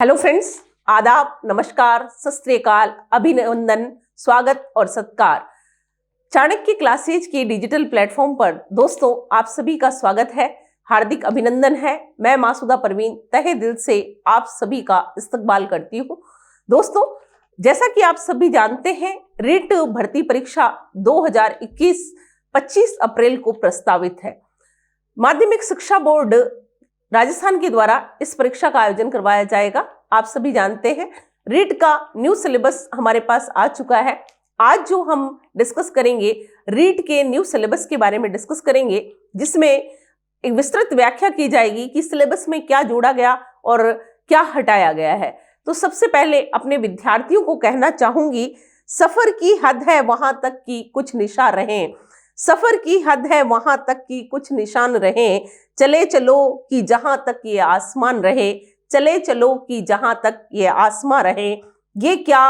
Hello friends, आदाब, नमस्कार, सत श्री अकाल, अभिनंदन, स्वागत और सत्कार। चाणक्य क्लासेज के डिजिटल प्लेटफॉर्म पर दोस्तों आप सभी का स्वागत है, हार्दिक अभिनंदन है। मैं मासूदा परवीन तहे दिल से आप सभी का इस्तकबाल करती हूँ। दोस्तों, जैसा कि आप सभी जानते हैं, रीट भर्ती परीक्षा 2021 25 अप्रैल को प्रस्तावित है। माध्यमिक शिक्षा बोर्ड राजस्थान के द्वारा इस परीक्षा का आयोजन करवाया जाएगा। आप सभी जानते हैं रीट का न्यू सिलेबस हमारे पास आ चुका है। आज जो हम डिस्कस करेंगे, रीट के न्यू सिलेबस के बारे में डिस्कस करेंगे, जिसमें एक विस्तृत व्याख्या की जाएगी कि सिलेबस में क्या जोड़ा गया और क्या हटाया गया है। तो सबसे पहले अपने विद्यार्थियों को कहना चाहूंगी, सफर की हद है वहां तक की कुछ निशान रहें, सफर की हद है वहां तक की कुछ निशान रहें, चले चलो कि जहां तक ये आसमान रहे, चले चलो कि जहां तक ये आसमां रहे। ये क्या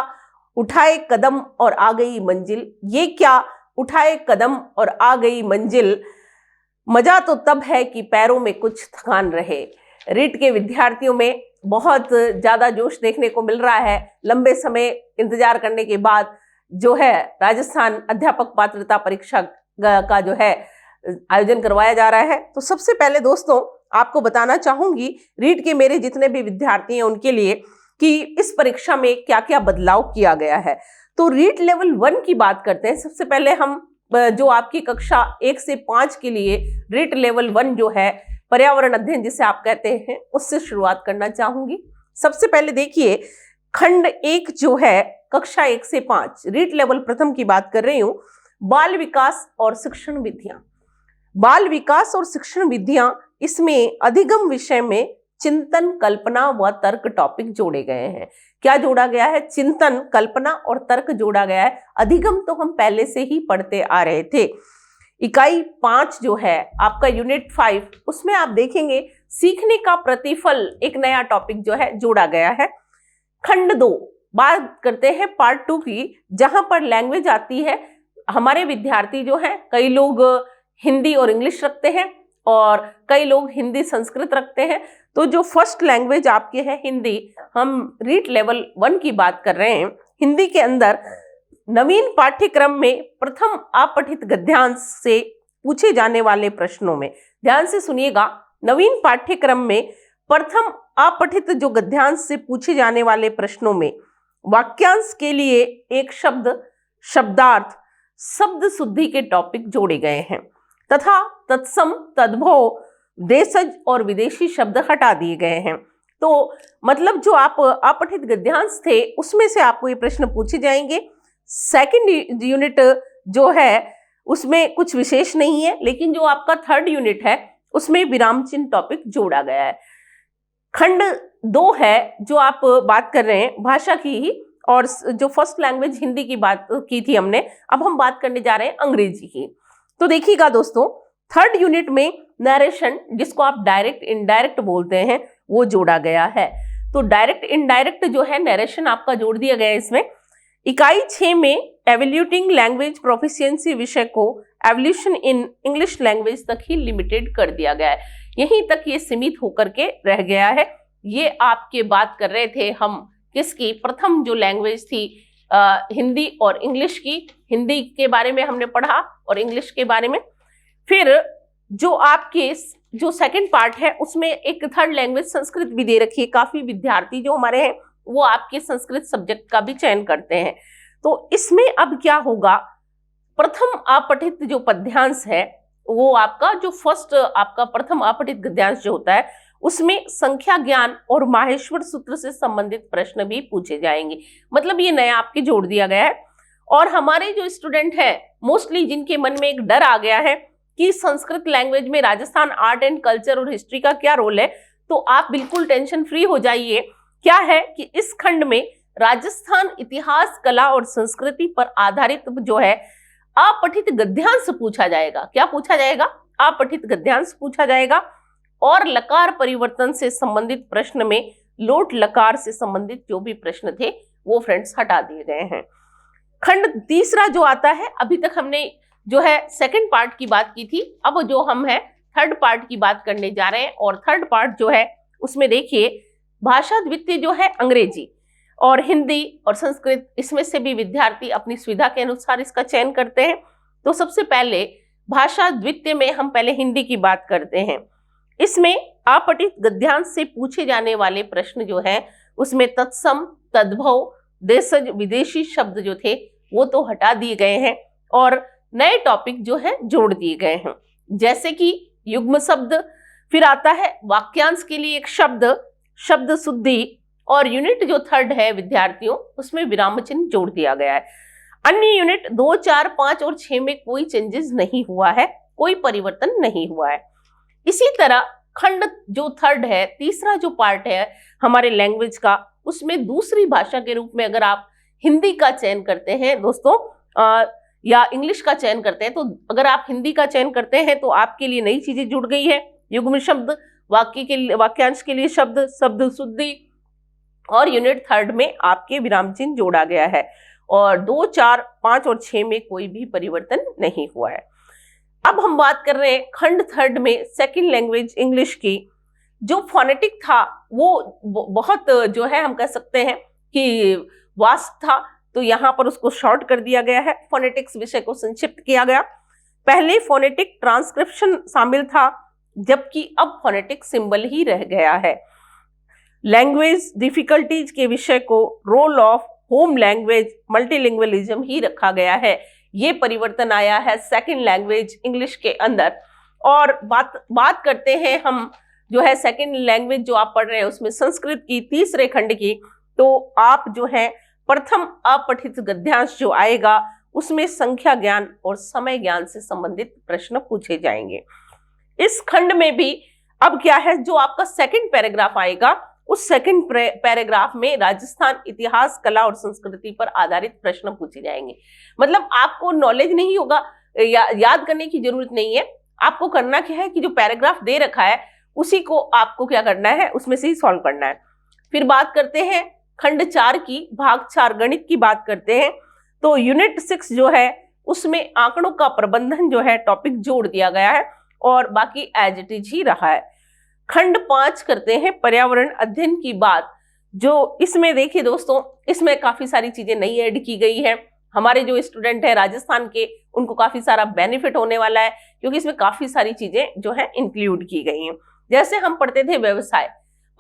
उठाए कदम और आ गई मंजिल, ये क्या उठाए कदम और आ गई मंजिल, मजा तो तब है कि पैरों में कुछ थकान रहे। रीट के विद्यार्थियों में बहुत ज्यादा जोश देखने को मिल रहा है। लंबे समय इंतजार करने के बाद जो है राजस्थान अध्यापक पात्रता परीक्षा का जो है आयोजन करवाया जा रहा है। तो सबसे पहले दोस्तों आपको बताना चाहूंगी, रीट के मेरे जितने भी विद्यार्थी हैं उनके लिए, कि इस परीक्षा में क्या क्या बदलाव किया गया है। तो रीट लेवल 1 की बात करते हैं। सबसे पहले हम जो आपकी कक्षा 1 से 5 के लिए रीट लेवल 1 जो है पर्यावरण अध्ययन जिसे आप कहते हैं, उससे शुरुआत करना चाहूंगी। सबसे पहले देखिए, खंड 1 जो है कक्षा 1 से 5 रीट लेवल प्रथम की बात कर रही हूं, बाल विकास और शिक्षण विधियां। बाल विकास और शिक्षण विधियां, इसमें अधिगम विषय में चिंतन, कल्पना व तर्क टॉपिक जोड़े गए हैं। क्या जोड़ा गया है? चिंतन, कल्पना और तर्क जोड़ा गया है। अधिगम तो हम पहले से ही पढ़ते आ रहे थे। इकाई 5 जो है आपका यूनिट 5, उसमें आप देखेंगे सीखने का प्रतिफल एक नया टॉपिक जो है जोड़ा गया है। खंड 2 बात करते हैं पार्ट 2 की, जहां पर लैंग्वेज आती है। हमारे विद्यार्थी जो हैं, कई लोग हिंदी और इंग्लिश रखते हैं और कई लोग हिंदी संस्कृत रखते हैं। तो जो फर्स्ट लैंग्वेज आपके है हिंदी, हम रीट लेवल 1 की बात कर रहे हैं। हिंदी के अंदर नवीन पाठ्यक्रम में प्रथम अपठित गद्यांश से पूछे जाने वाले प्रश्नों में, ध्यान से सुनिएगा, नवीन पाठ्यक्रम में प्रथम अपठित जो गद्यांश से पूछे जाने वाले प्रश्नों में वाक्यांश के लिए एक शब्द, शब्दार्थ, शब्द शुद्धि के टॉपिक जोड़े गए हैं तथा तत्सम, तद्भव, देशज और विदेशी शब्द हटा दिए गए हैं। तो मतलब जो आप अपठित गद्यांश थे उसमें से आपको ये प्रश्न पूछे जाएंगे। सेकंड यूनिट जो है उसमें कुछ विशेष नहीं है, लेकिन जो आपका थर्ड यूनिट है उसमें विराम चिन्ह टॉपिक जोड़ा गया है। खंड 2 है जो आप बात कर रहे हैं भाषा की ही, और जो फर्स्ट लैंग्वेज हिंदी की बात की थी हमने, अब हम बात करने जा रहे हैं अंग्रेजी की। तो देखिएगा दोस्तों, थर्ड यूनिट में नरेशन, जिसको आप डायरेक्ट इनडायरेक्ट बोलते हैं, वो जोड़ा गया है। तो डायरेक्ट इनडायरेक्ट जो है नरेशन आपका जोड़ दिया गया है इसमें। इकाई 6 में एवोल्यूटिंग लैंग्वेज प्रोफिशिएंसी विषय को एवोल्यूशन इन इंग्लिश लैंग्वेज तक ही लिमिटेड कर दिया गया है। यहीं तक ये सीमित होकर के रह गया है। ये आपके बात कर रहे थे हम किसकी, प्रथम जो लैंग्वेज थी हिंदी और इंग्लिश की। हिंदी के बारे में हमने पढ़ा और इंग्लिश के बारे में। फिर जो आपके जो सेकंड पार्ट है उसमें एक थर्ड लैंग्वेज संस्कृत भी दे रखी है। काफी विद्यार्थी जो हमारे हैं वो आपके संस्कृत सब्जेक्ट का भी चयन करते हैं। तो इसमें अब क्या होगा, प्रथम अपठित जो पद्यांश है वो आपका जो फर्स्ट आपका प्रथम अपठित गद्यांश जो होता है उसमें संख्या ज्ञान और माहेश्वर सूत्र से संबंधित प्रश्न भी पूछे जाएंगे। मतलब ये नया आपके जोड़ दिया गया है। और हमारे जो स्टूडेंट हैं मोस्टली जिनके मन में एक डर आ गया है कि संस्कृत लैंग्वेज में राजस्थान आर्ट एंड कल्चर और हिस्ट्री का क्या रोल है, तो आप बिल्कुल टेंशन फ्री हो जाइए। क्या है कि इस खंड में राजस्थान इतिहास, कला और संस्कृति पर आधारित जो है अपठित गद्यांश पूछा जाएगा। क्या पूछा जाएगा? अपठित गद्यांश पूछा जाएगा। और लकार परिवर्तन से संबंधित प्रश्न में लोट लकार से संबंधित जो भी प्रश्न थे वो फ्रेंड्स हटा दिए गए हैं। खंड 3 जो आता है, अभी तक हमने जो है सेकंड पार्ट की बात की थी, अब जो हम है थर्ड पार्ट की बात करने जा रहे हैं। और थर्ड पार्ट जो है उसमें देखिए भाषा द्वितीय जो है अंग्रेजी और हिंदी और संस्कृत, इसमें से भी विद्यार्थी अपनी सुविधा के अनुसार इसका चयन करते हैं। तो सबसे पहले भाषा द्वितीय में हम पहले हिंदी की बात करते हैं। इसमें अपठित गद्यांश से पूछे जाने वाले प्रश्न जो है उसमें तत्सम, तद्भव, देशज, विदेशी शब्द जो थे वो तो हटा दिए गए हैं और नए टॉपिक जो है जोड़ दिए गए हैं, जैसे कि युग्म शब्द, फिर आता है वाक्यांश के लिए एक शब्द, शब्द शुद्धि, और यूनिट जो थर्ड है विद्यार्थियों उसमें विराम चिन्ह जोड़ दिया गया है। अन्य यूनिट 2, 4, 5 और 6 में कोई चेंजेस नहीं हुआ है, कोई परिवर्तन नहीं हुआ है। इसी तरह खंड जो थर्ड है, तीसरा जो पार्ट है हमारे लैंग्वेज का, उसमें दूसरी भाषा के रूप में अगर आप हिंदी का चयन करते हैं दोस्तों या इंग्लिश का चयन करते हैं, तो अगर आप हिंदी का चयन करते हैं तो आपके लिए नई चीजें जुड़ गई है। युग्म शब्द, वाक्यांश के लिए शब्द, शब्द शुद्धि, और यूनिट थर्ड में आपके विराम चिन्ह जोड़ा गया है और 2, 4, 5 और 6 में कोई भी परिवर्तन नहीं हुआ है। अब हम बात कर रहे हैं खंड थर्ड में सेकंड लैंग्वेज इंग्लिश की। जो फोनेटिक था वो बहुत जो है हम कह सकते हैं कि वास्ट था, तो यहाँ पर उसको शॉर्ट कर दिया गया है, फोनेटिक्स विषय को संक्षिप्त किया गया। पहले फोनेटिक ट्रांसक्रिप्शन शामिल था, जबकि अब फोनेटिक सिंबल ही रह गया है। लैंग्वेज डिफिकल्टीज के विषय को role of home language multilingualism ही रखा गया है। ये परिवर्तन आया है सेकंड लैंग्वेज इंग्लिश के अंदर। और बात करते हैं हम जो है सेकंड लैंग्वेज जो आप पढ़ रहे हैं उसमें संस्कृत की तीसरे खंड की, तो आप जो है प्रथम अपठित गद्यांश जो आएगा उसमें संख्या ज्ञान और समय ज्ञान से संबंधित प्रश्न पूछे जाएंगे। इस खंड में भी अब क्या है, जो आपका सेकंड पैराग्राफ आएगा उस सेकंड पैराग्राफ में राजस्थान इतिहास, कला और संस्कृति पर आधारित प्रश्न पूछे जाएंगे। मतलब आपको नॉलेज नहीं होगा, याद करने की जरूरत नहीं है। आपको करना क्या है कि जो पैराग्राफ दे रखा है उसी को आपको क्या करना है, उसमें से ही सॉल्व करना है। फिर बात करते हैं खंड 4 की, भाग 4 गणित की बात करते हैं। तो यूनिट 6 जो है उसमें आंकड़ों का प्रबंधन जो है टॉपिक जोड़ दिया गया है और बाकी एज इट इज ही रहा है। खंड 5 करते हैं पर्यावरण अध्ययन की बात। जो इसमें देखिए दोस्तों, इसमें काफी सारी चीजें नई ऐड की गई है। हमारे जो स्टूडेंट है राजस्थान के, उनको काफी सारा बेनिफिट होने वाला है, क्योंकि इसमें काफी सारी चीजें जो है इंक्लूड की गई हैं। जैसे हम पढ़ते थे व्यवसाय,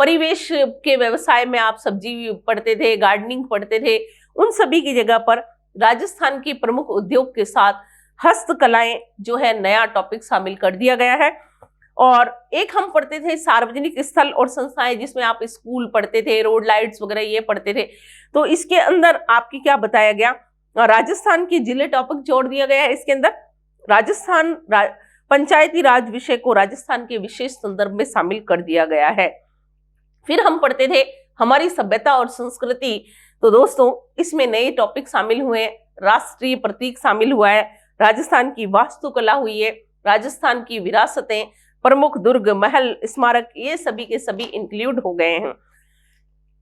परिवेश के व्यवसाय में आप सब्जी पढ़ते थे, गार्डनिंग पढ़ते थे, उन सभी की जगह पर राजस्थान के प्रमुख उद्योग के साथ हस्तकलाएं जो है नया टॉपिक शामिल कर दिया गया है। और एक हम पढ़ते थे सार्वजनिक स्थल और संस्थाएं, जिसमें आप स्कूल पढ़ते थे, रोड लाइट्स वगैरह ये पढ़ते थे। तो इसके अंदर आपकी क्या बताया गया, राजस्थान के जिले टॉपिक जोड़ दिया गया है। इसके अंदर राजस्थान पंचायती राज विषय को राजस्थान के विशेष संदर्भ में शामिल कर दिया गया है। फिर हम पढ़ते थे हमारी सभ्यता और संस्कृति। तो दोस्तों इसमें नए टॉपिक शामिल हुए, राष्ट्रीय प्रतीक शामिल हुआ है, राजस्थान की वास्तुकला हुई है, राजस्थान की विरासतें, प्रमुख दुर्ग, महल, स्मारक, ये सभी के सभी इंक्लूड हो गए हैं।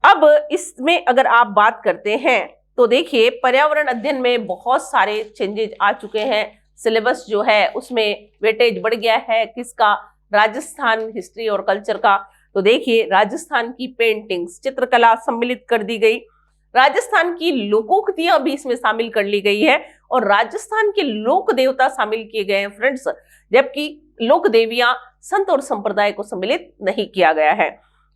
अब इसमें अगर आप बात करते हैं तो देखिए पर्यावरण अध्ययन में बहुत सारे चेंजेस आ चुके हैं। सिलेबस जो है उसमें वेटेज बढ़ गया है, किसका, राजस्थान हिस्ट्री और कल्चर का। तो देखिए राजस्थान की पेंटिंग्स, चित्रकला सम्मिलित कर दी गई, राजस्थान की लोकोक्तियां भी इसमें शामिल कर ली गई है और राजस्थान के लोक देवता शामिल किए गए हैं फ्रेंड्स, जबकि लोक देवियां, संत और संप्रदाय को सम्मिलित नहीं किया गया है।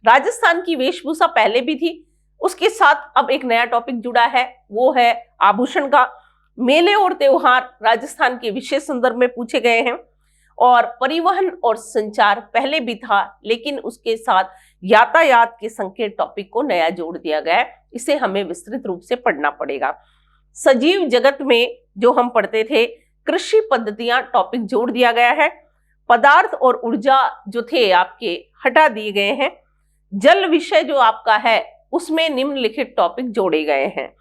राजस्थान की वेशभूषा पहले भी थी, उसके साथ अब एक नया टॉपिक जुड़ा है, वो है आभूषण का। मेले और त्योहार राजस्थान के विशेष संदर्भ में पूछे गए हैं। और परिवहन और संचार पहले भी था, लेकिन उसके साथ यातायात के संकेत टॉपिक को नया जोड़ दिया गया है। इसे हमें विस्तृत रूप से पढ़ना पड़ेगा। सजीव जगत में जो हम पढ़ते थे, कृषि पद्धतियां टॉपिक जोड़ दिया गया है। पदार्थ और ऊर्जा जो थे आपके हटा दिए गए हैं। जल विषय जो आपका है उसमें निम्नलिखित टॉपिक जोड़े गए हैं।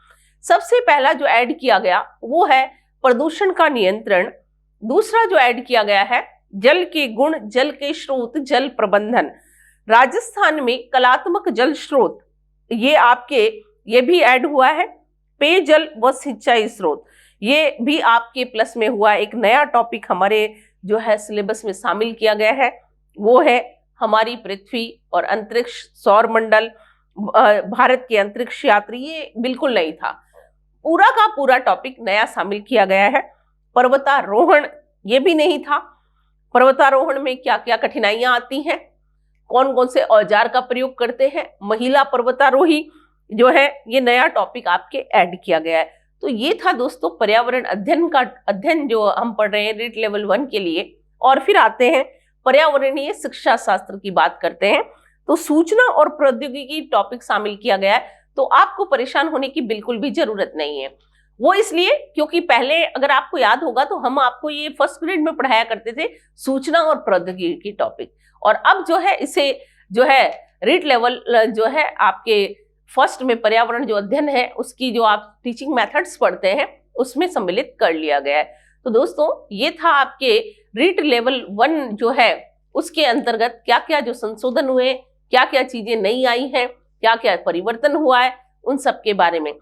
सबसे पहला जो ऐड किया गया वो है प्रदूषण का नियंत्रण। दूसरा जो ऐड किया गया है जल के गुण, जल के स्रोत, जल प्रबंधन। राजस्थान में कलात्मक जल स्रोत ये भी ऐड हुआ है। पेयजल व सिंचाई स्रोत ये भी आपके प्लस में हुआ। एक नया टॉपिक हमारे जो है सिलेबस में शामिल किया गया है, वो है हमारी पृथ्वी और अंतरिक्ष, सौर मंडल, भारत के अंतरिक्ष यात्री, ये बिल्कुल नहीं था। पूरा का पूरा टॉपिक नया शामिल किया गया है। पर्वतारोहण ये भी नहीं था। पर्वतारोहण में क्या क्या कठिनाइयां आती हैं, कौन कौन से औजार का प्रयोग करते हैं, महिला पर्वतारोही जो है, ये नया टॉपिक आपके ऐड किया गया है। तो ये था दोस्तों पर्यावरण अध्ययन जो हम पढ़ रहे हैं रीट लेवल 1 के लिए। और फिर आते हैं पर्यावरणीय शिक्षा शास्त्र की बात करते हैं। तो सूचना और प्रौद्योगिकी टॉपिक शामिल किया गया है। तो आपको परेशान होने की बिल्कुल भी जरूरत नहीं है। वो इसलिए क्योंकि पहले अगर आपको याद होगा तो हम आपको ये फर्स्ट ग्रेड में पढ़ाया करते थे सूचना और प्रौद्योगिकी टॉपिक, और अब जो है इसे जो है रीट लेवल जो है आपके फर्स्ट में पर्यावरण जो अध्ययन है उसकी जो आप टीचिंग मेथड्स पढ़ते हैं उसमें सम्मिलित कर लिया गया है। तो दोस्तों ये था आपके रीट लेवल 1 जो है उसके अंतर्गत क्या क्या जो संशोधन हुए, क्या क्या चीजें नई आई हैं, क्या क्या परिवर्तन हुआ है, उन सब के बारे में।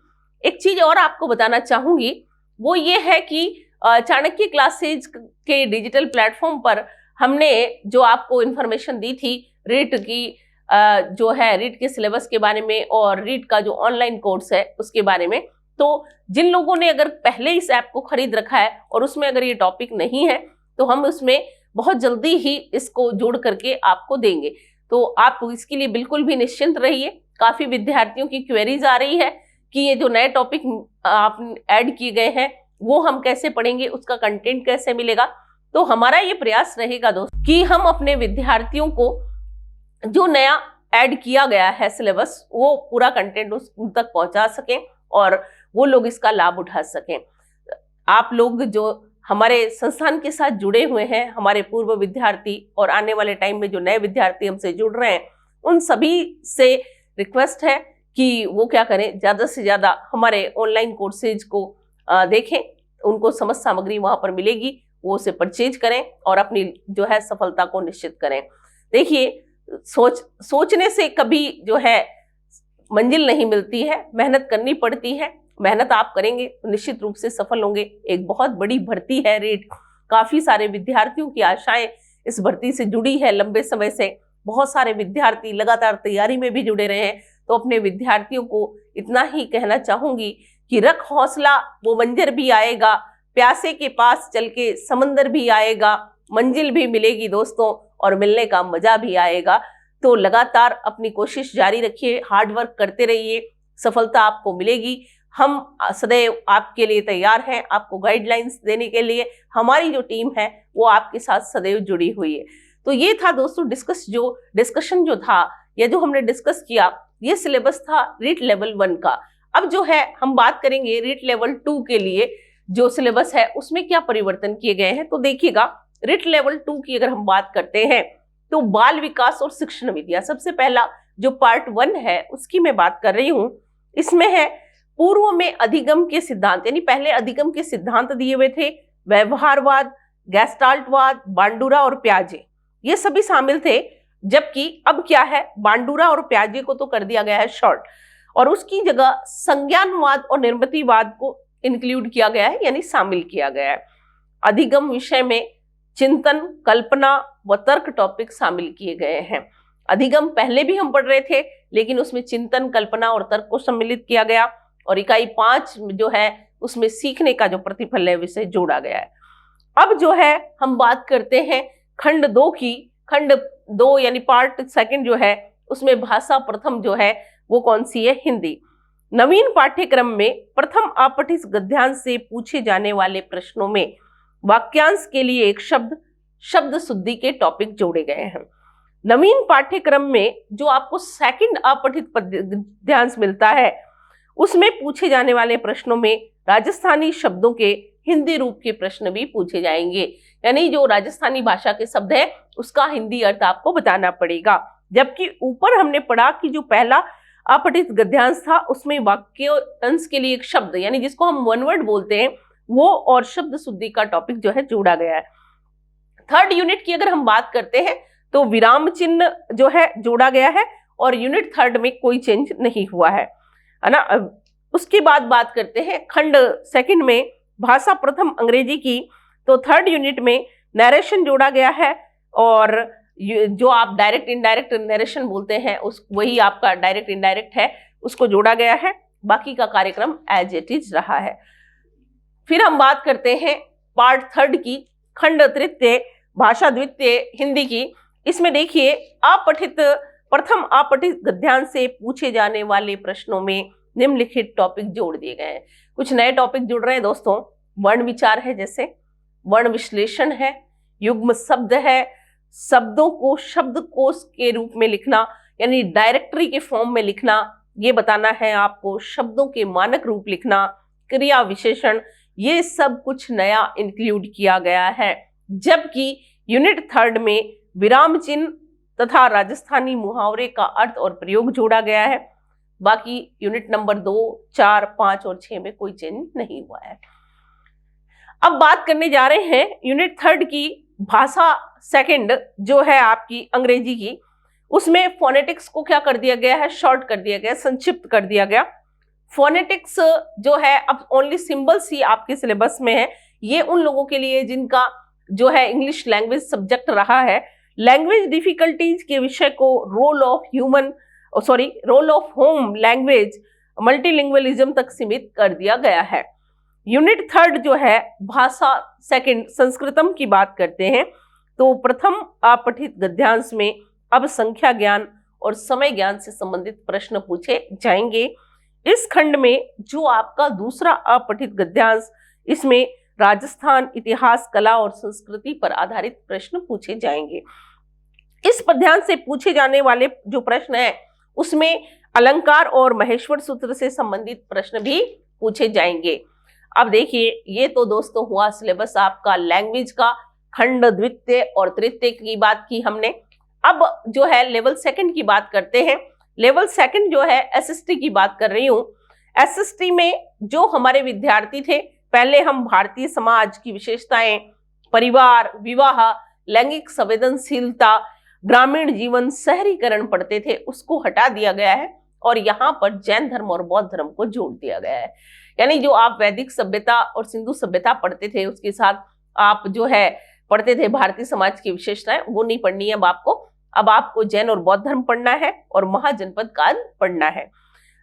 एक चीज और आपको बताना चाहूंगी, वो ये है कि चाणक्य क्लासेज के डिजिटल प्लेटफॉर्म पर हमने जो आपको इंफॉर्मेशन दी थी रीट की जो है रीट के सिलेबस के बारे में और रीट का जो ऑनलाइन कोर्स है उसके बारे में। तो जिन लोगों ने अगर पहले इस ऐप को खरीद रखा है और उसमें अगर ये टॉपिक नहीं है तो हम उसमें बहुत जल्दी ही इसको जोड़ करके आपको देंगे। तो आप इसके लिए बिल्कुल भी निश्चिंत रहिए। काफी विद्यार्थियों की क्वेरीज आ रही है कि ये जो नए टॉपिक आप ऐड किए गए हैं वो हम कैसे पढ़ेंगे, उसका कंटेंट कैसे मिलेगा। तो हमारा ये प्रयास रहेगा दोस्तों कि हम अपने विद्यार्थियों को जो नया ऐड किया गया है सिलेबस वो पूरा कंटेंट उन तक पहुंचा सकें और वो लोग इसका लाभ उठा सकें। आप लोग जो हमारे संस्थान के साथ जुड़े हुए हैं, हमारे पूर्व विद्यार्थी और आने वाले टाइम में जो नए विद्यार्थी हमसे जुड़ रहे हैं, उन सभी से रिक्वेस्ट है कि वो क्या करें, ज़्यादा से ज़्यादा हमारे ऑनलाइन कोर्सेज को देखें। उनको समझ सामग्री वहाँ पर मिलेगी, वो उसे परचेज करें और अपनी जो है सफलता को निश्चित करें। देखिए सोचने से कभी जो है मंजिल नहीं मिलती है, मेहनत करनी पड़ती है। मेहनत आप करेंगे तो निश्चित रूप से सफल होंगे। एक बहुत बड़ी भर्ती है रीट, काफी सारे विद्यार्थियों की आशाएं इस भर्ती से जुड़ी है लंबे समय से। बहुत सारे विद्यार्थी लगातार तैयारी में भी जुड़े रहे हैं। तो अपने विद्यार्थियों को इतना ही कहना चाहूंगी कि रख हौसला, वो मंजर भी आएगा, प्यासे के पास चल के समंदर भी आएगा, मंजिल भी मिलेगी दोस्तों और मिलने का मजा भी आएगा। तो लगातार अपनी कोशिश जारी रखिए, हार्ड वर्क करते रहिए, सफलता आपको मिलेगी। हम सदैव आपके लिए तैयार हैं, आपको गाइडलाइंस देने के लिए हमारी जो टीम है वो आपके साथ सदैव जुड़ी हुई है। तो ये था दोस्तों डिस्कशन जो था या जो हमने डिस्कस किया, ये सिलेबस था रीट लेवल 1 का। अब जो है हम बात करेंगे रीट लेवल 2 के लिए जो सिलेबस है उसमें क्या परिवर्तन किए गए हैं। तो देखिएगा, रीट लेवल 2 की अगर हम बात करते हैं तो बाल विकास और शिक्षण विद्या, सबसे पहला जो पार्ट 1 है उसकी मैं बात कर रही हूं। इसमें है पूर्व में अधिगम के सिद्धांत, यानी पहले अधिगम के सिद्धांत दिए हुए थे, व्यवहारवाद, गैस्टाल्टवाद, बांडुरा और प्याजे, ये सभी शामिल थे। जबकि अब क्या है, बांडुरा और प्याजे को तो कर दिया गया है शॉर्ट और उसकी जगह संज्ञानवाद और निर्मितिवाद को इंक्लूड किया गया है, यानी शामिल किया गया है। अधिगम विषय में चिंतन, कल्पना व तर्क टॉपिक शामिल किए गए हैं। अधिगम पहले भी हम पढ़ रहे थे लेकिन उसमें चिंतन, कल्पना और तर्क को सम्मिलित किया गया और इकाई 5 जो है उसमें सीखने का जो प्रतिफल है विषय जोड़ा गया है। अब जो है हम बात करते हैं खंड 2 की। खंड 2 यानी पार्ट 2 जो है उसमें भाषा प्रथम जो है वो कौन सी है, हिंदी। नवीन पाठ्यक्रम में प्रथम अपठित गद्यांश से पूछे जाने वाले प्रश्नों में वाक्यांश के लिए एक शब्द शुद्धि के टॉपिक जोड़े गए हैं। नवीन पाठ्यक्रम में जो आपको सेकंड अपठित गद्यांश मिलता है उसमें पूछे जाने वाले प्रश्नों में राजस्थानी शब्दों के हिंदी रूप के प्रश्न भी पूछे जाएंगे, यानी जो राजस्थानी भाषा के शब्द है उसका हिंदी अर्थ आपको बताना पड़ेगा। जबकि ऊपर हमने पढ़ा कि जो पहला अपठित गद्यांश था उसमें वाक्यांश के लिए एक शब्द, यानी जिसको हम वन वर्ड बोलते हैं, वो और शब्द शुद्धि का टॉपिक जो है जोड़ा गया है। थर्ड यूनिट की अगर हम बात करते हैं तो विराम चिन्ह जो है जोड़ा गया है और यूनिट 3 में कोई चेंज नहीं हुआ है ना। उसके बाद बात करते हैं खंड 2 में भाषा प्रथम अंग्रेजी की। तो 3rd यूनिट में नरेशन जोड़ा गया है और जो आप डायरेक्ट इनडायरेक्ट नरेशन बोलते हैं उस वही आपका डायरेक्ट इनडायरेक्ट है, उसको जोड़ा गया है। बाकी का कार्यक्रम एज इट इज रहा है। फिर हम बात करते हैं पार्ट 3 की, खंड तृतीय भाषा द्वितीय हिंदी की। इसमें देखिए प्रथम अपठित गद्यांश से पूछे जाने वाले प्रश्नों में निम्नलिखित टॉपिक जोड़ दिए गए हैं। कुछ नए टॉपिक जुड़ रहे हैं दोस्तों। वर्ण विचार है, जैसे वर्ण विश्लेषण है, युग्म शब्द है, शब्दों को शब्दकोश के रूप में लिखना यानी डायरेक्टरी के फॉर्म में लिखना, ये बताना है आपको, शब्दों के मानक रूप लिखना, क्रिया विशेषण, ये सब कुछ नया इंक्लूड किया गया है। जबकि यूनिट 3 में विराम चिन्ह तथा राजस्थानी मुहावरे का अर्थ और प्रयोग जोड़ा गया है। बाकी यूनिट नंबर 2, 4, 5 और 6 में कोई चेंज नहीं हुआ है। अब बात करने जा रहे हैं यूनिट 3 की भाषा सेकंड जो है आपकी अंग्रेजी की। उसमें फोनेटिक्स को क्या कर दिया गया है, शॉर्ट कर दिया गया, संक्षिप्त कर दिया गया। फोनेटिक्स जो है अब ओनली सिंबल्स ही आपके सिलेबस में है। ये उन लोगों के लिए जिनका जो है इंग्लिश लैंग्वेज सब्जेक्ट रहा है। लैंग्वेज डिफिकल्टीज के विषय को role of home language multilingualism तक सीमित कर दिया गया है। यूनिट 3 जो है भाषा सेकंड संस्कृतम की बात करते हैं तो प्रथम अपठित गद्यांश में अब संख्या ज्ञान और समय ज्ञान से संबंधित प्रश्न पूछे जाएंगे। इस खंड में जो आपका दूसरा अपठित गद्यांश, इसमें राजस्थान, इतिहास, कला और संस्कृति पर आधारित प्रश्न पूछे जाएंगे। इस पद्यांश से पूछे जाने वाले जो प्रश्न है उसमें अलंकार और महेश्वर सूत्र से संबंधित प्रश्न भी पूछे जाएंगे। अब देखिए, ये तो दोस्तों हुआ सिलेबस आपका लैंग्वेज का, खंड द्वितीय और तृतीय की बात की हमने। अब जो है लेवल सेकंड की बात करते हैं। लेवल सेकंड जो है एसएसटी की बात कर रही हूँ। एसएसटी में जो हमारे विद्यार्थी थे, पहले हम भारतीय समाज की विशेषताएं, परिवार, विवाह, लैंगिक संवेदनशीलता, ग्रामीण जीवन, शहरीकरण पढ़ते थे, उसको हटा दिया गया है और यहाँ पर जैन धर्म और बौद्ध धर्म को जोड़ दिया गया है। यानी जो आप वैदिक सभ्यता और सिंधु सभ्यता पढ़ते थे उसके साथ आप जो है पढ़ते थे भारतीय समाज की विशेषताएं, वो नहीं पढ़नी है अब आपको। अब आपको जैन और बौद्ध धर्म पढ़ना है और महाजनपद काल पढ़ना है।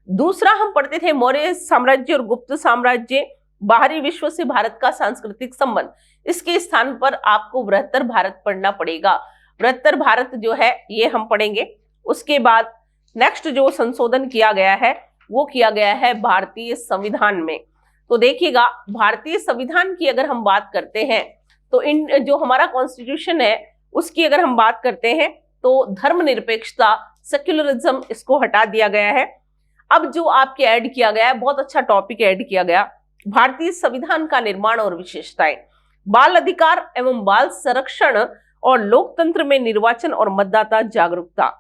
दूसरा हम पढ़ते थे मौर्य साम्राज्य और गुप्त साम्राज्य, बाहरी विश्व से भारत का सांस्कृतिक संबंध। इसके स्थान पर आपको बृहत्तर भारत पढ़ना पड़ेगा। बृहत्तर भारत जो है ये हम पढ़ेंगे। उसके बाद नेक्स्ट जो संशोधन किया गया है वो किया गया है भारतीय संविधान में। तो देखिएगा, भारतीय संविधान की अगर हम बात करते हैं तो इन जो हमारा कॉन्स्टिट्यूशन है उसकी अगर हम बात करते हैं तो धर्मनिरपेक्षता, सेक्युलरिज्म, इसको हटा दिया गया है। अब जो आपके ऐड किया गया है, बहुत अच्छा टॉपिक ऐड किया गया, भारतीय संविधान का निर्माण और विशेषताएं, बाल अधिकार एवं बाल संरक्षण और लोकतंत्र में निर्वाचन और मतदाता जागरूकता,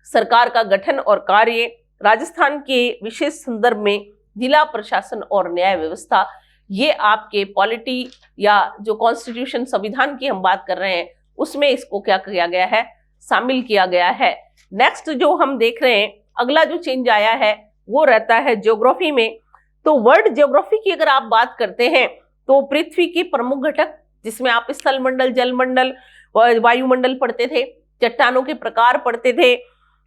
सरकार का गठन और कार्य, राजस्थान के विशेष संदर्भ में जिला प्रशासन और न्याय व्यवस्था। ये आपके पॉलिटी या जो कॉन्स्टिट्यूशन संविधान की हम बात कर रहे हैं उसमें इसको क्या किया गया है, शामिल किया गया है। नेक्स्ट जो हम देख रहे हैं, अगला जो चेंज आया है वो रहता है ज्योग्राफी में। तो वर्ल्ड ज्योग्राफी की अगर आप बात करते हैं तो पृथ्वी के प्रमुख घटक, जिसमें आप स्थल मंडल, जल मंडल, वायुमंडल पढ़ते थे, चट्टानों के प्रकार पढ़ते थे,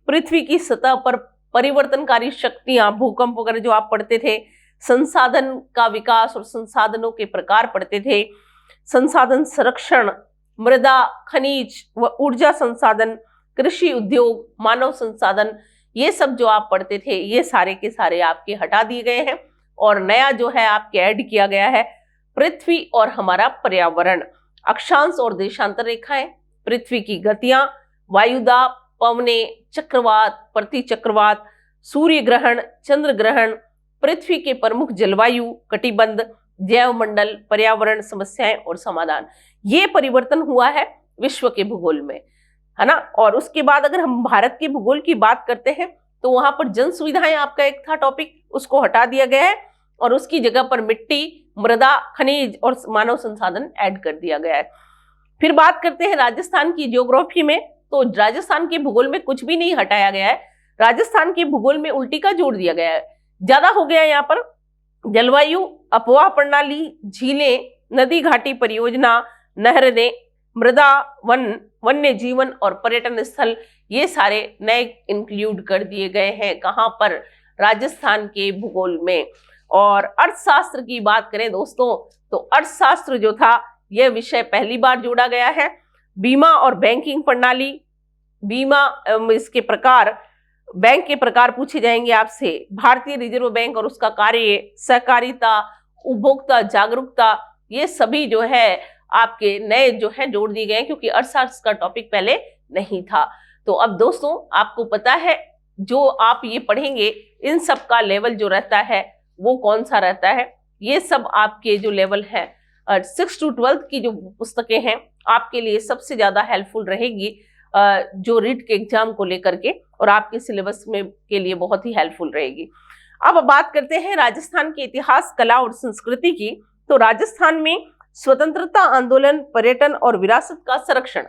पृथ्वी की सतह पर परिवर्तनकारी शक्तियां, भूकंप वगैरह जो आप पढ़ते थे, संसाधन का विकास और संसाधनों के प्रकार पढ़ते थे, संसाधन संरक्षण, मृदा, खनिज व ऊर्जा संसाधन, कृषि उद्योग, मानव संसाधन, ये सब जो आप पढ़ते थे ये सारे के सारे आपके हटा दिए गए हैं और नया जो है आपके ऐड किया गया है पृथ्वी और हमारा पर्यावरण, अक्षांश और देशांतर रेखाएं, पृथ्वी की गतियां, वायुदाब, पवने, चक्रवात, प्रति चक्रवात, सूर्य ग्रहण, चंद्र ग्रहण, पृथ्वी के प्रमुख जलवायु, कटिबंध, जैव मंडल, पर्यावरण समस्याएं और समाधान। ये परिवर्तन हुआ है विश्व के भूगोल में, है ना। और उसके बाद अगर हम भारत के भूगोल की बात करते हैं तो वहां पर जन सुविधाएं आपका एक था टॉपिक, उसको हटा दिया गया है और उसकी जगह पर मिट्टी, मृदा, खनिज और मानव संसाधन ऐड कर दिया गया है। फिर बात करते हैं राजस्थान की ज्योग्राफी में। तो राजस्थान के भूगोल में कुछ भी नहीं हटाया गया है, राजस्थान के भूगोल में उल्टी का जोड़ दिया गया है। ज्यादा हो गया यहाँ पर जलवायु, अपवाह प्रणाली, झीलें, नदी घाटी परियोजना, नहरें, मृदा, वन, वन्य जीवन और पर्यटन स्थल, ये सारे नए इंक्लूड कर दिए गए हैं। कहाँ पर? राजस्थान के भूगोल में। और अर्थशास्त्र की बात करें दोस्तों, तो अर्थशास्त्र जो था यह विषय पहली बार जोड़ा गया है। बीमा और बैंकिंग प्रणाली, बीमा इसके प्रकार, बैंक के प्रकार पूछे जाएंगे आपसे। भारतीय रिजर्व बैंक और उसका कार्य, सहकारिता, उपभोक्ता जागरूकता, ये सभी जो है आपके नए जो है जोड़ दिए गए हैं, क्योंकि अर्थशास्त्र का टॉपिक पहले नहीं था। तो अब दोस्तों आपको पता है जो आप ये पढ़ेंगे इन सब का लेवल जो रहता है वो कौन सा रहता है। ये सब आपके जो लेवल है 6 to 12 की जो पुस्तकें हैं आपके लिए सबसे ज्यादा हेल्पफुल रहेगी, जो रीट के एग्जाम को लेकर के, और आपके सिलेबस में के लिए बहुत ही हेल्पफुल रहेगी। अब बात करते हैं राजस्थान के इतिहास, कला और संस्कृति की। तो राजस्थान में स्वतंत्रता आंदोलन, पर्यटन और विरासत का संरक्षण,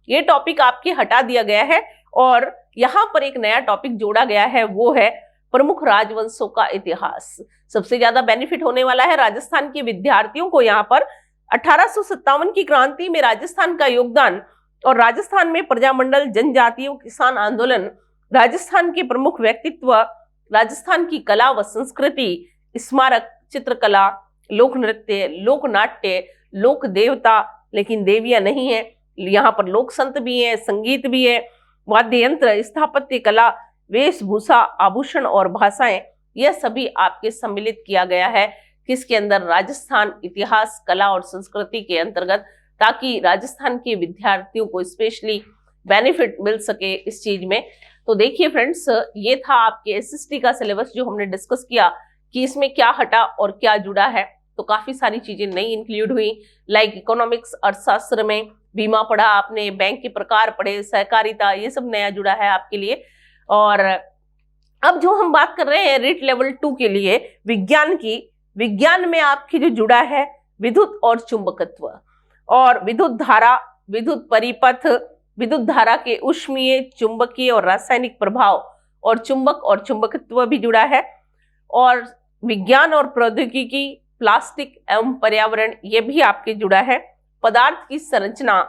ये टॉपिक आपके हटा दिया गया है और यहाँ पर एक नया टॉपिक जोड़ा गया है, वो है प्रमुख राजवंशों का इतिहास। सबसे ज्यादा बेनिफिट होने वाला है राजस्थान के विद्यार्थियों को। यहाँ पर 1857 की क्रांति में राजस्थान का योगदान और राजस्थान में प्रजामंडल, जनजातियों, किसान आंदोलन, राजस्थान के प्रमुख व्यक्तित्व, राजस्थान की कला व संस्कृति, स्मारक, चित्रकला, लोक नृत्य, लोक नाट्य, लोक देवता, लेकिन देवियां नहीं है, यहाँ पर लोक संत भी है, संगीत भी है, वाद्य यंत्र, स्थापत्य कला, वेशभूषा, आभूषण और भाषाएं, यह सभी आपके सम्मिलित किया गया है किसके अंदर? राजस्थान इतिहास, कला और संस्कृति के अंतर्गत, ताकि राजस्थान के विद्यार्थियों को स्पेशली बेनिफिट मिल सके इस चीज में। तो देखिए फ्रेंड्स, ये था आपके एसएसटी का सिलेबस जो हमने डिस्कस किया कि इसमें क्या हटा और क्या जुड़ा है। तो काफी सारी चीजें नई इंक्लूड हुई, लाइक इकोनॉमिक्स, अर्थशास्त्र में बीमा पढ़ा आपने, बैंक के प्रकार पढ़े, सहकारिता, ये सब नया जुड़ा है आपके लिए। और अब जो हम बात कर रहे हैं रीट लेवल 2 के लिए विज्ञान की, विज्ञान में आपकी जो जुड़ा है विद्युत और चुंबकत्व, और विद्युत धारा, विद्युत परिपथ, विद्युत धारा के ऊष्मीय, चुंबकीय और रासायनिक प्रभाव, और चुंबक और चुंबकत्व भी जुड़ा है। और विज्ञान और प्रौद्योगिकी, प्लास्टिक एवं पर्यावरण, ये भी आपके जुड़ा है। पदार्थ की संरचना,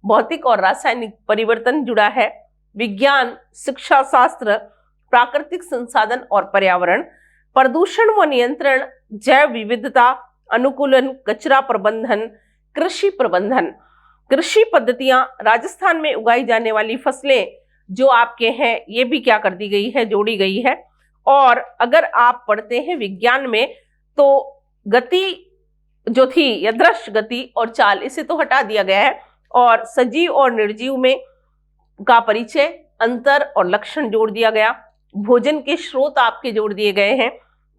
भौतिक और रासायनिक परिवर्तन जुड़ा है। विज्ञान, शिक्षा शास्त्र, प्राकृतिक संसाधन और पर्यावरण, प्रदूषण व नियंत्रण, जैव विविधता, अनुकूलन, कचरा प्रबंधन, कृषि प्रबंधन, कृषि पद्धतियां, राजस्थान में उगाई जाने वाली फसलें जो आपके हैं ये भी क्या कर दी गई है? जोड़ी गई है। और अगर आप पढ़ते हैं विज्ञान में तो गति जो थी, यदृश गति और चाल, इसे तो हटा दिया गया है, और सजीव और निर्जीव में का परिचय, अंतर और लक्षण जोड़ दिया गया। भोजन के स्रोत आपके जोड़ दिए गए हैं।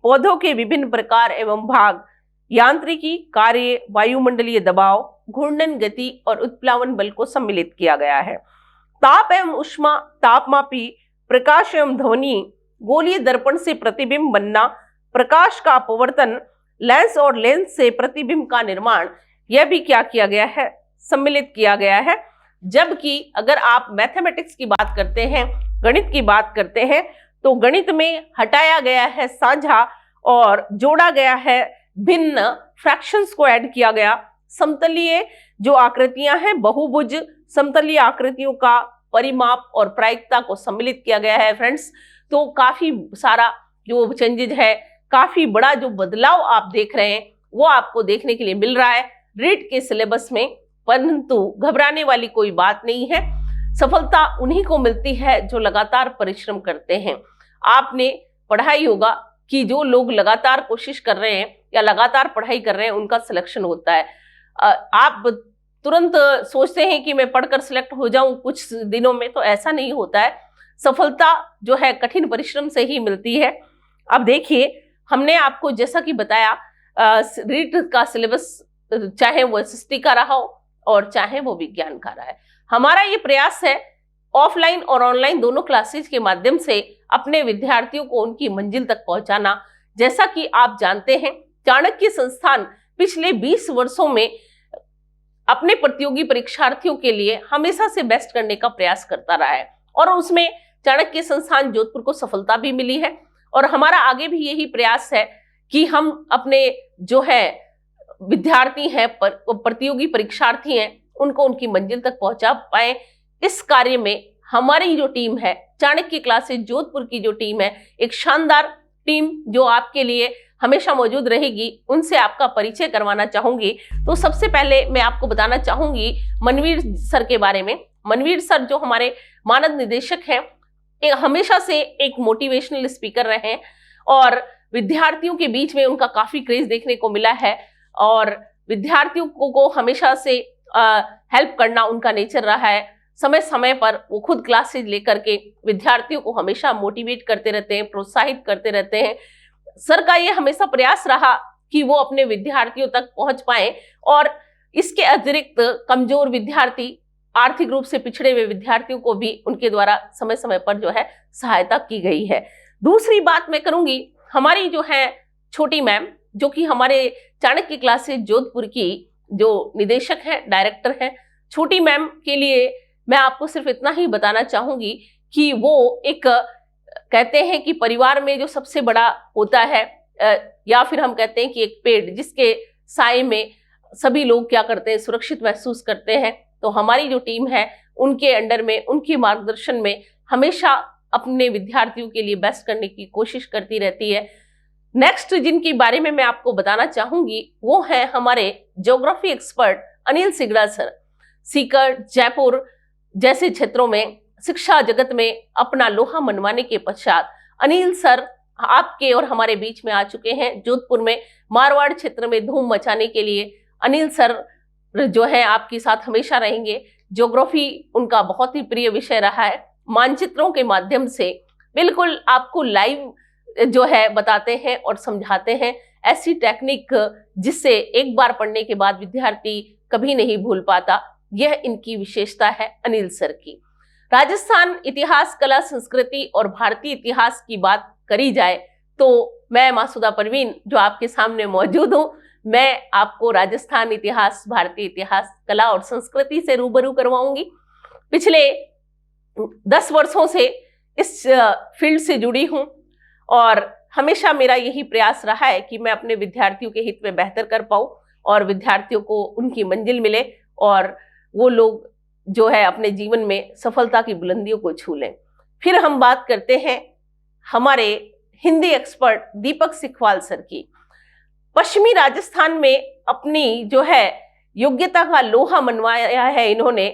पौधों के विभिन्न प्रकार एवं भाग, यांत्रिकी, कार्य, वायुमंडलीय दबाव, घूर्णन गति और उत्प्लावन बल को सम्मिलित किया गया है। ताप एवं उष्मा, तापमापी, प्रकाश एवं ध्वनि, गोलीय दर्पण से प्रतिबिंब बनना, प्रकाश का अपवर्तन, लेंस और लेंस से प्रतिबिंब का निर्माण, यह भी क्या किया गया है? सम्मिलित किया गया है। जबकि अगर आप मैथमेटिक्स की बात करते हैं, गणित की बात करते हैं, तो गणित में हटाया गया है साझा और जोड़ा गया है भिन्न, फ्रैक्शंस को ऐड किया गया। समतलीय जो आकृतियां हैं, बहुभुज, समतलीय आकृतियों का परिमाप और प्रायिकता को सम्मिलित किया गया है फ्रेंड्स। तो काफी सारा जो चेंजेज है, काफी बड़ा जो बदलाव आप देख रहे हैं वो आपको देखने के लिए मिल रहा है रीट के सिलेबस में। परंतु घबराने वाली कोई बात नहीं है, सफलता उन्हीं को मिलती है जो लगातार परिश्रम करते हैं। आपने पढ़ा ही होगा कि जो लोग लगातार कोशिश कर रहे हैं या लगातार पढ़ाई कर रहे हैं उनका सिलेक्शन होता है। आप तुरंत सोचते हैं कि मैं पढ़कर सिलेक्ट हो जाऊं कुछ दिनों में, तो ऐसा नहीं होता है। सफलता जो है कठिन परिश्रम से ही मिलती है। अब देखिए, हमने आपको जैसा कि बताया रीट का सिलेबस चाहे वो एसएसटी का रहा हो और चाहे वो विज्ञान का रहा है, हमारा ये प्रयास है ऑफलाइन और ऑनलाइन दोनों क्लासेज के माध्यम से अपने विद्यार्थियों को उनकी मंजिल तक पहुंचाना। जैसा कि आप जानते हैं, चाणक्य संस्थान पिछले 20 वर्षों में अपने प्रतियोगी परीक्षार्थियों के लिए हमेशा से बेस्ट करने का प्रयास करता रहा है, और उसमें चाणक्य संस्थान जोधपुर को सफलता भी मिली है। और हमारा आगे भी यही प्रयास है कि हम अपने जो है विद्यार्थी हैं, प्रतियोगी परीक्षार्थी हैं, उनको उनकी मंजिल तक पहुंचा पाए। इस कार्य में हमारी जो टीम है, चाणक्य क्लासेज जोधपुर की जो टीम है, एक शानदार टीम जो आपके लिए हमेशा मौजूद रहेगी, उनसे आपका परिचय करवाना चाहूंगी। तो सबसे पहले मैं आपको बताना चाहूंगी मनवीर सर के बारे में। मनवीर सर जो हमारे मानद निदेशक हैं, हमेशा से एक मोटिवेशनल स्पीकर रहे हैं और विद्यार्थियों के बीच में उनका काफी क्रेज देखने को मिला है और विद्यार्थियों को हमेशा से हेल्प करना उनका नेचर रहा है। समय समय पर वो खुद क्लासेज लेकर के विद्यार्थियों को हमेशा मोटिवेट करते रहते हैं, प्रोत्साहित करते रहते हैं। सर का ये हमेशा प्रयास रहा कि वो अपने विद्यार्थियों तक पहुंच पाए और इसके अतिरिक्त कमजोर विद्यार्थी, आर्थिक रूप से पिछड़े हुए विद्यार्थियों को भी उनके द्वारा समय समय पर जो है सहायता की गई है। दूसरी बात मैं करूंगी, हमारी जो है छोटी मैम, जो कि हमारे चाणक्य क्लासेज जोधपुर की जो निदेशक हैं, डायरेक्टर हैं, छोटी मैम के लिए मैं आपको सिर्फ इतना ही बताना चाहूंगी कि वो एक कहते हैं कि परिवार में जो सबसे बड़ा होता है, या फिर हम कहते हैं कि एक पेड़ जिसके साए में सभी लोग क्या करते हैं, सुरक्षित महसूस करते हैं। तो हमारी जो टीम है उनके अंडर में, उनके मार्गदर्शन में हमेशा अपने विद्यार्थियों के लिए बेस्ट करने की कोशिश करती रहती है। नेक्स्ट जिनके बारे में मैं आपको बताना चाहूंगी वो है हमारे geography expert Anil Sigda sir. Sikar, Jaipur जैसे क्षेत्रों में शिक्षा जगत में अपना लोहा मनवाने के पश्चात अनिल सर आपके और हमारे बीच में आ चुके हैं। जोधपुर में मारवाड़ क्षेत्र में धूम मचाने के लिए अनिल सर जो है आपके साथ हमेशा रहेंगे। ज्योग्राफी उनका बहुत ही प्रिय विषय रहा है। मानचित्रों के माध्यम से बिल्कुल आपको लाइव जो है बताते हैं और समझाते हैं, ऐसी टेक्निक जिससे एक बार पढ़ने के बाद विद्यार्थी कभी नहीं भूल पाता। यह इनकी विशेषता है अनिल सर की। राजस्थान इतिहास, कला, संस्कृति और भारतीय इतिहास की बात करी जाए तो मैं मासूदा परवीन जो आपके सामने मौजूद हूँ, मैं आपको राजस्थान इतिहास, भारतीय इतिहास, कला और संस्कृति से रूबरू करवाऊंगी। पिछले 10 वर्षों से इस फील्ड से जुड़ी हूँ और हमेशा मेरा यही प्रयास रहा है कि मैं अपने विद्यार्थियों के हित में बेहतर कर पाऊँ और विद्यार्थियों को उनकी मंजिल मिले और वो लोग जो है अपने जीवन में सफलता की बुलंदियों को छू लें। फिर हम बात करते हैं हमारे हिंदी एक्सपर्ट दीपक सिखवाल सर की। पश्चिमी राजस्थान में अपनी जो है योग्यता का लोहा मनवाया है इन्होंने।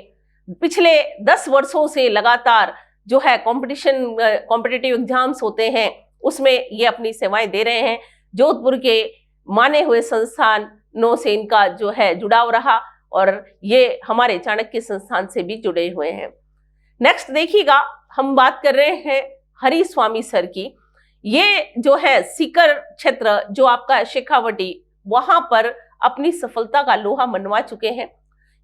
पिछले 10 वर्षों से लगातार जो है कॉम्पिटिटिव एग्जाम्स होते हैं उसमें ये अपनी सेवाएं दे रहे हैं। जोधपुर के माने हुए संस्थानों से इनका जो है जुड़ाव रहा और ये हमारे चाणक्य संस्थान से भी जुड़े हुए हैं। नेक्स्ट देखिएगा, हम बात कर रहे हैं हरी स्वामी सर की। ये जो है सीकर क्षेत्र जो आपका शेखावटी, वहां पर अपनी सफलता का लोहा मनवा चुके हैं।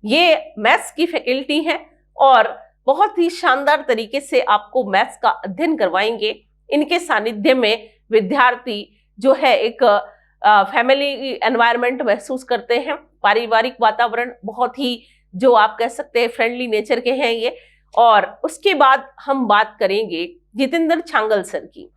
ये मैथ्स की फैकल्टी हैं और बहुत ही शानदार तरीके से आपको मैथ्स का अध्ययन करवाएंगे। इनके सानिध्य में विद्यार्थी जो है एक फैमिली एनवायरनमेंट महसूस करते हैं। पारिवारिक वातावरण बहुत ही जो आप कह सकते हैं फ्रेंडली नेचर के हैं ये। और उसके बाद हम बात करेंगे जितेंद्र छांगल सर की।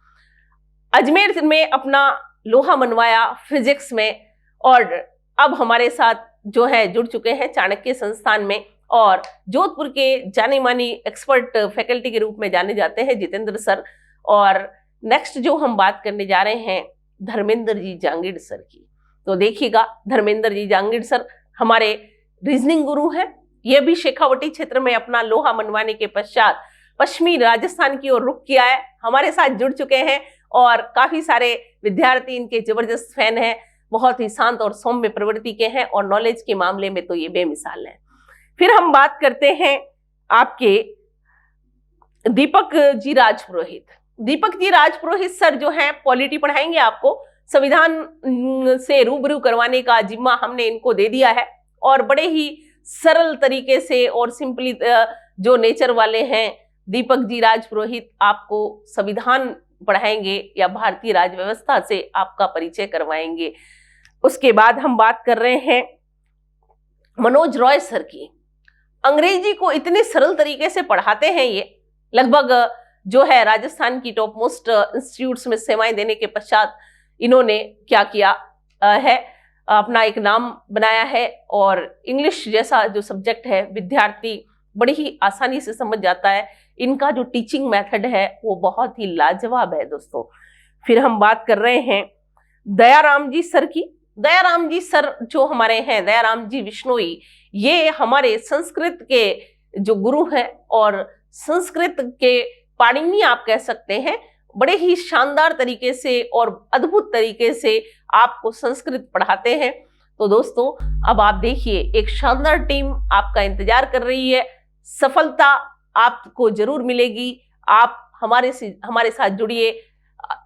अजमेर में अपना लोहा मनवाया फिजिक्स में और अब हमारे साथ जो है जुड़ चुके हैं चाणक्य संस्थान में और जोधपुर के जाने मानी एक्सपर्ट फैकल्टी के रूप में जाने जाते हैं जितेंद्र सर। और नेक्स्ट जो हम बात करने जा रहे हैं धर्मेंद्र जी जांगीड़ सर की। तो देखिएगा, धर्मेंद्र जी जांगीड़ सर हमारे रीजनिंग गुरु हैं। ये भी शेखावटी क्षेत्र में अपना लोहा मनवाने के पश्चात पश्चिमी राजस्थान की ओर रुख किया है, हमारे साथ जुड़ चुके हैं और काफी सारे विद्यार्थी इनके जबरदस्त फैन हैं। बहुत ही शांत और सौम्य प्रवृत्ति के हैं और नॉलेज के मामले में तो ये बेमिसाल हैं। फिर हम बात करते हैं आपके दीपक जी राजपुरोहित। दीपक जी राजपुरोहित सर जो हैं पॉलिटी पढ़ाएंगे आपको। संविधान से रूबरू करवाने का जिम्मा हमने इनको दे दिया है और बड़े ही सरल तरीके से और सिंपली जो नेचर वाले हैं दीपक जी राजपुरोहित आपको संविधान पढ़ाएंगे या भारतीय राज व्यवस्था से आपका परिचय करवाएंगे। उसके बाद हम बात कर रहे हैं मनोज रॉय सर की। अंग्रेजी को इतने सरल तरीके से पढ़ाते हैं ये, लगभग जो है राजस्थान की टॉप मोस्ट इंस्टीट्यूट्स में सेवाएं देने के पश्चात इन्होंने क्या किया है, अपना एक नाम बनाया है और इंग्लिश जैसा जो सब्जेक्ट है विद्यार्थी बड़ी ही आसानी से समझ जाता है। इनका जो टीचिंग मेथड है वो बहुत ही लाजवाब है दोस्तों। फिर हम बात कर रहे हैं दयाराम जी सर की। दयाराम जी सर जो हमारे हैं, दयाराम जी विश्नोई, ये हमारे संस्कृत के जो गुरु हैं और संस्कृत के पाणिनि आप कह सकते हैं। बड़े ही शानदार तरीके से और अद्भुत तरीके से आपको संस्कृत पढ़ाते हैं। तो दोस्तों अब आप देखिए, एक शानदार टीम आपका इंतजार कर रही है। सफलता आपको जरूर मिलेगी। आप हमारे साथ जुड़िए।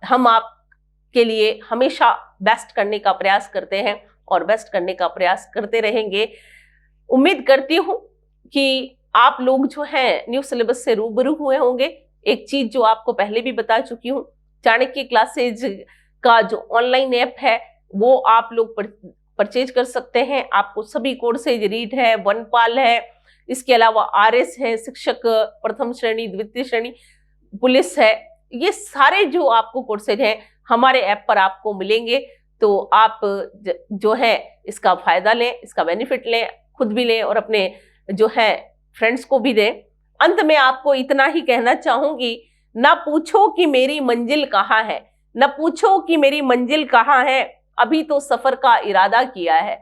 हम आपके लिए हमेशा बेस्ट करने का प्रयास करते हैं और बेस्ट करने का प्रयास करते रहेंगे। उम्मीद करती हूँ कि आप लोग जो हैं न्यू सिलेबस से रूबरू हुए होंगे। एक चीज जो आपको पहले भी बता चुकी हूँ, चाणक्य क्लासेज का जो ऑनलाइन ऐप है वो आप लोग परचेज कर सकते हैं। आपको सभी कोर्सेज, रीड है, वनपाल है, इसके अलावा आरएस है, शिक्षक प्रथम श्रेणी, द्वितीय श्रेणी, पुलिस है, ये सारे जो आपको कोर्सेज हैं हमारे ऐप पर आपको मिलेंगे। तो आप जो है इसका फायदा लें, इसका बेनिफिट लें, खुद भी लें और अपने जो है फ्रेंड्स को भी दें। अंत में आपको इतना ही कहना चाहूंगी, ना पूछो कि मेरी मंजिल कहाँ है, न पूछो कि मेरी मंजिल कहाँ है, अभी तो सफर का इरादा किया है,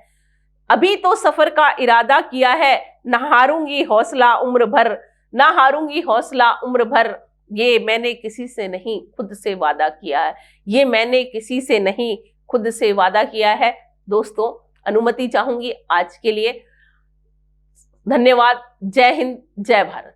अभी तो सफर का इरादा किया है, न हारूंगी हौसला उम्र भर, न हारूंगी हौसला उम्र भर, ये मैंने किसी से नहीं खुद से वादा किया है, ये मैंने किसी से नहीं खुद से वादा किया है। दोस्तों अनुमति चाहूंगी आज के लिए। धन्यवाद। जय हिंद, जय भारत।